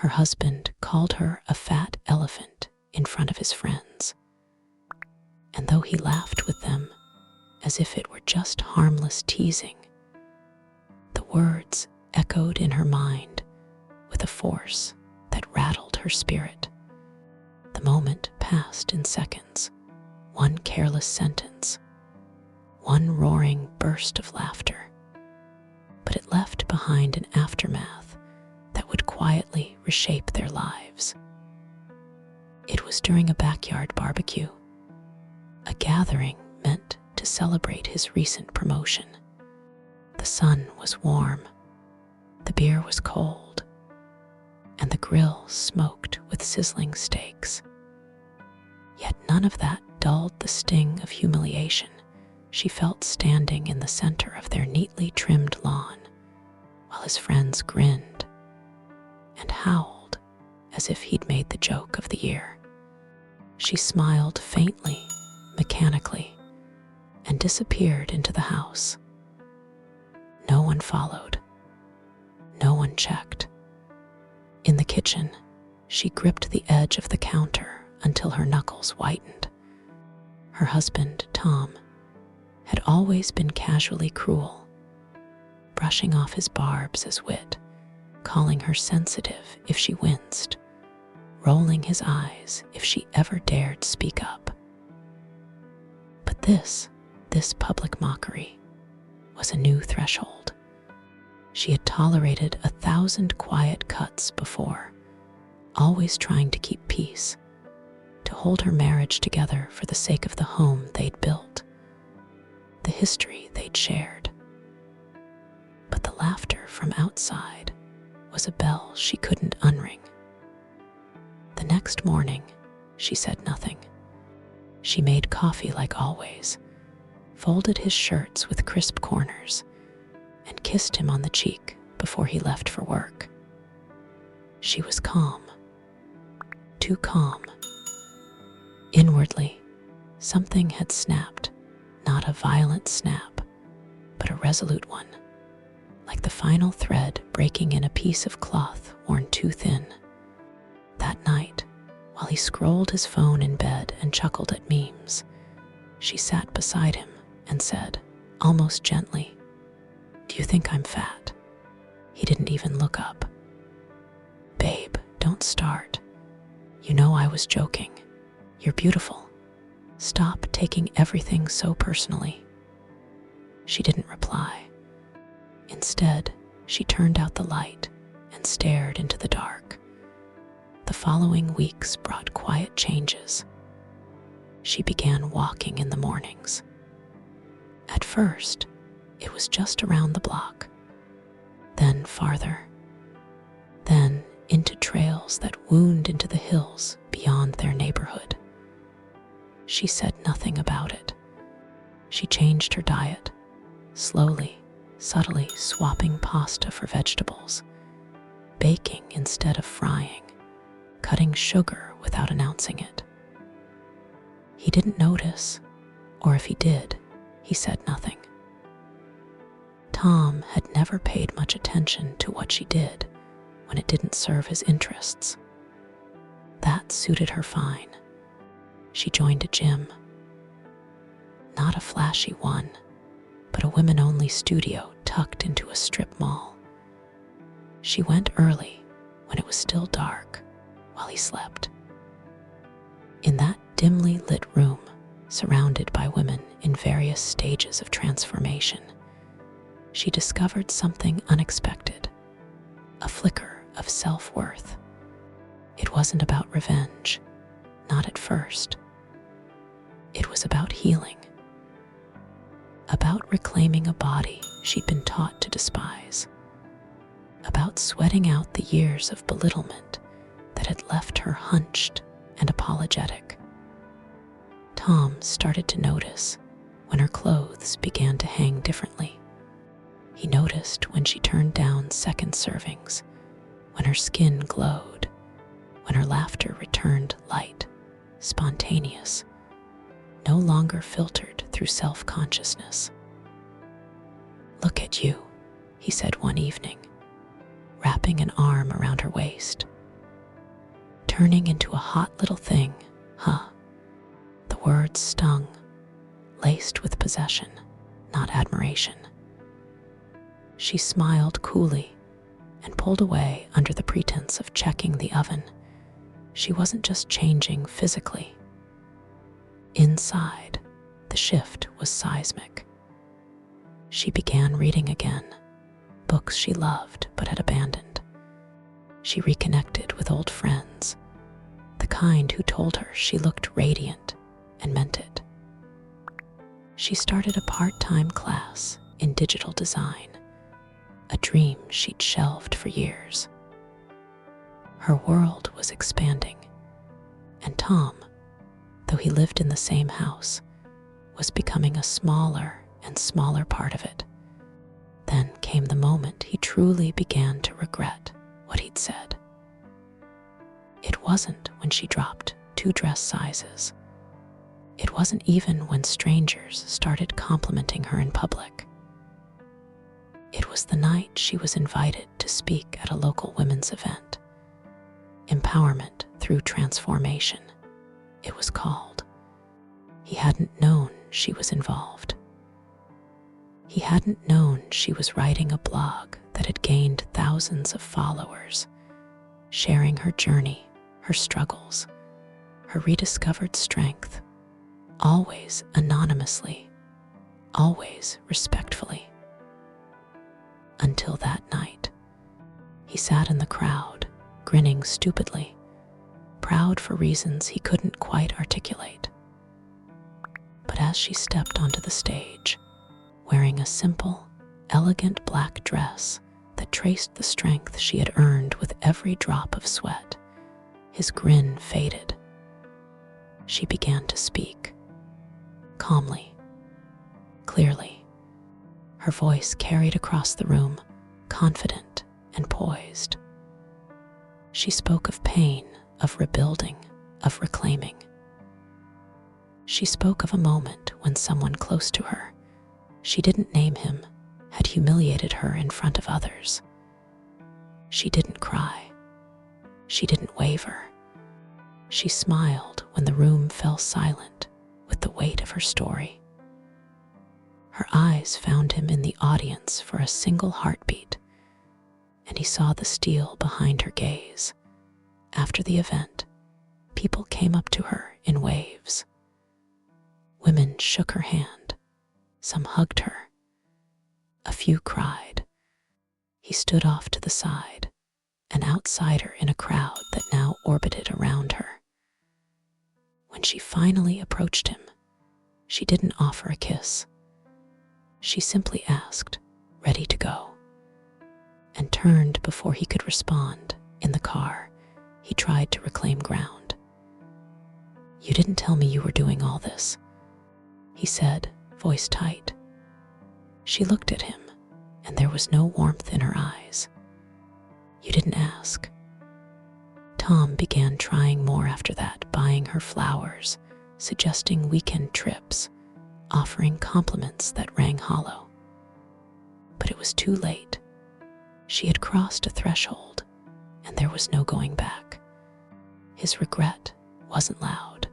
Her husband called her a fat elephant in front of his friends, and though he laughed with them as if it were just harmless teasing, the words echoed in her mind with a force that rattled her spirit. The moment passed in seconds, one careless sentence, one roaring burst of laughter, but it left behind an aftermath that would quietly reshape their lives. It was during a backyard barbecue, a gathering meant to celebrate his recent promotion. The sun was warm, the beer was cold, and the grill smoked with sizzling steaks. Yet none of that dulled the sting of humiliation she felt standing in the center of their neatly trimmed lawn, while his friends grinned and howled as if he'd made the joke of the year. She smiled faintly, mechanically, and disappeared into the house. No one followed. No one checked. In the kitchen, she gripped the edge of the counter until her knuckles whitened. Her husband, Tom, had always been casually cruel, brushing off his barbs as wit, calling her sensitive if she winced, rolling his eyes if she ever dared speak up. But this public mockery was a new threshold. She had tolerated 1,000 quiet cuts before, always trying to keep peace, to hold her marriage together for the sake of the home they'd built, the history they'd shared. But the laughter from outside was a bell she couldn't unring. The next morning, she said nothing. She made coffee like always, folded his shirts with crisp corners, and kissed him on the cheek before he left for work. She was calm, too calm. Inwardly, something had snapped, not a violent snap, but a resolute one, like the final thread breaking in a piece of cloth worn too thin. That night, while he scrolled his phone in bed and chuckled at memes, she sat beside him and said, almost gently, "Do you think I'm fat?" He didn't even look up. "Babe, don't start. You know I was joking. You're beautiful. Stop taking everything so personally." She didn't reply. Instead, she turned out the light and stared into the dark. The following weeks brought quiet changes. She began walking in the mornings. At first, it was just around the block, then farther, then into trails that wound into the hills beyond their neighborhood. She said nothing about it. She changed her diet, slowly, subtly swapping pasta for vegetables, baking instead of frying, cutting sugar without announcing it. He didn't notice, or if he did, he said nothing. Tom had never paid much attention to what she did when it didn't serve his interests. That suited her fine. She joined a gym. Not a flashy one, but a women-only studio tucked into a strip mall. She went early when it was still dark, while he slept. In that dimly lit room, surrounded by women in various stages of transformation, she discovered something unexpected, a flicker of self-worth. It wasn't about revenge, not at first. It was about healing, about reclaiming a body she'd been taught to despise, about sweating out the years of belittlement that had left her hunched and apologetic. Tom started to notice when her clothes began to hang differently. He noticed when she turned down second servings, when her skin glowed, when her laughter returned light, spontaneous, no longer filtered through self-consciousness. "Look at you," he said one evening, wrapping an arm around her waist. Turning into a hot little thing, huh? The words stung, laced with possession, not admiration. She smiled coolly and pulled away under the pretense of checking the oven. She wasn't just changing physically. Inside, the shift was seismic. She began reading again, books she loved but had abandoned. She reconnected with old friends, the kind who told her she looked radiant and meant it. She started a part-time class in digital design, a dream she'd shelved for years. Her world was expanding, and Tom, though he lived in the same house, was becoming a smaller and smaller part of it. Then came the moment he truly began to regret what he'd said. It wasn't when she dropped 2 dress sizes. It wasn't even when strangers started complimenting her in public. It was the night she was invited to speak at a local women's event. Empowerment through transformation, it was called. He hadn't known she was involved. He hadn't known she was writing a blog that had gained thousands of followers, sharing her journey, her struggles, her rediscovered strength, always anonymously, always respectfully. Until that night, he sat in the crowd, grinning stupidly, proud for reasons he couldn't quite articulate. But as she stepped onto the stage, wearing a simple, elegant black dress that traced the strength she had earned with every drop of sweat, his grin faded. She began to speak, calmly, clearly. Her voice carried across the room, confident and poised. She spoke of pain, of rebuilding, of reclaiming. She spoke of a moment when someone close to her, she didn't name him, had humiliated her in front of others. She didn't cry. She didn't waver. She smiled when the room fell silent with the weight of her story. Her eyes found him in the audience for a single heartbeat, and he saw the steel behind her gaze. After the event, people came up to her in waves. Women shook her hand. Some hugged her. A few cried. He stood off to the side, an outsider in a crowd that now orbited around her. When she finally approached him, she didn't offer a kiss. She simply asked, "Ready to go?" and turned before he could respond. In the car, he tried to reclaim ground. "You didn't tell me you were doing all this," he said, voice tight. She looked at him, and there was no warmth in her eyes. "You didn't ask." Tom began trying more after that, buying her flowers, suggesting weekend trips, offering compliments that rang hollow. But it was too late. She had crossed a threshold, and there was no going back. His regret wasn't loud.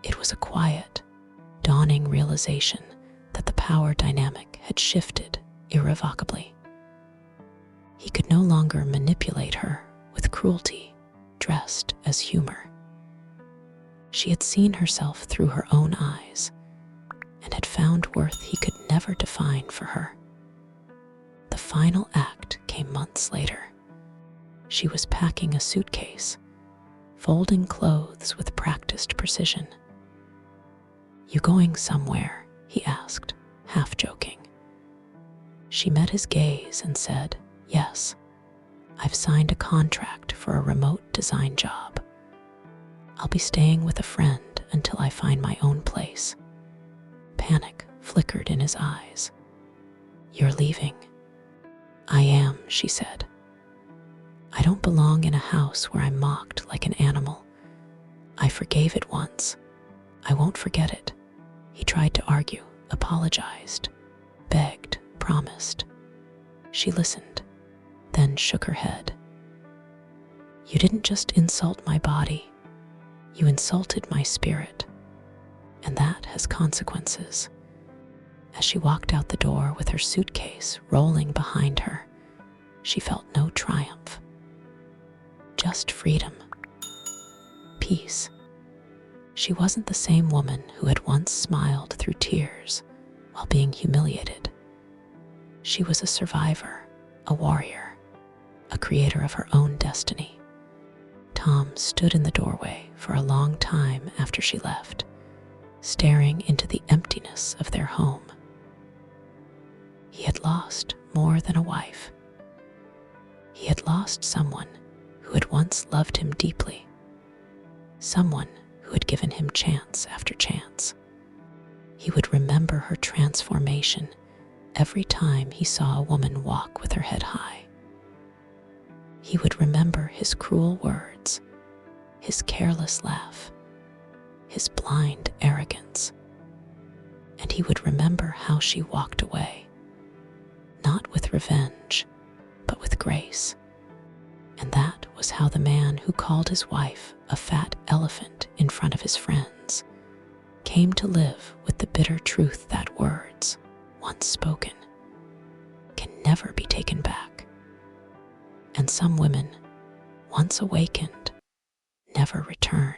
It was a quiet, dawning realization that the power dynamic had shifted irrevocably. He could no longer manipulate her with cruelty dressed as humor. She had seen herself through her own eyes and had found worth he could never define for her. The final act came months later. She was packing a suitcase, folding clothes with practiced precision. "You going somewhere?" he asked, half joking. She met his gaze and said, "Yes, I've signed a contract for a remote design job. I'll be staying with a friend until I find my own place." Panic flickered in his eyes. "You're leaving?" "I am," she said. "I don't belong in a house where I'm mocked like an animal. I forgave it once. I won't forget it." He tried to argue, apologized, begged, promised. She listened, then shook her head. You didn't just insult my body, you insulted my spirit, and that has consequences. As she walked out the door with her suitcase rolling behind her, she felt no triumph, just freedom, peace. She wasn't the same woman who had once smiled through tears while being humiliated. She was a survivor, a warrior, a creator of her own destiny. Tom stood in the doorway for a long time after she left, staring into the emptiness of their home. He had lost more than a wife. He had lost someone who had once loved him deeply, someone who had given him chance after chance. He would remember her transformation every time he saw a woman walk with her head high. He would remember his cruel words, his careless laugh, his blind arrogance. And he would remember how she walked away, not with revenge, but with grace. And that was how the man who called his wife a fat elephant in front of his friends came to live with the bitter truth that words, once spoken, can never be taken back. And some women, once awakened, never return.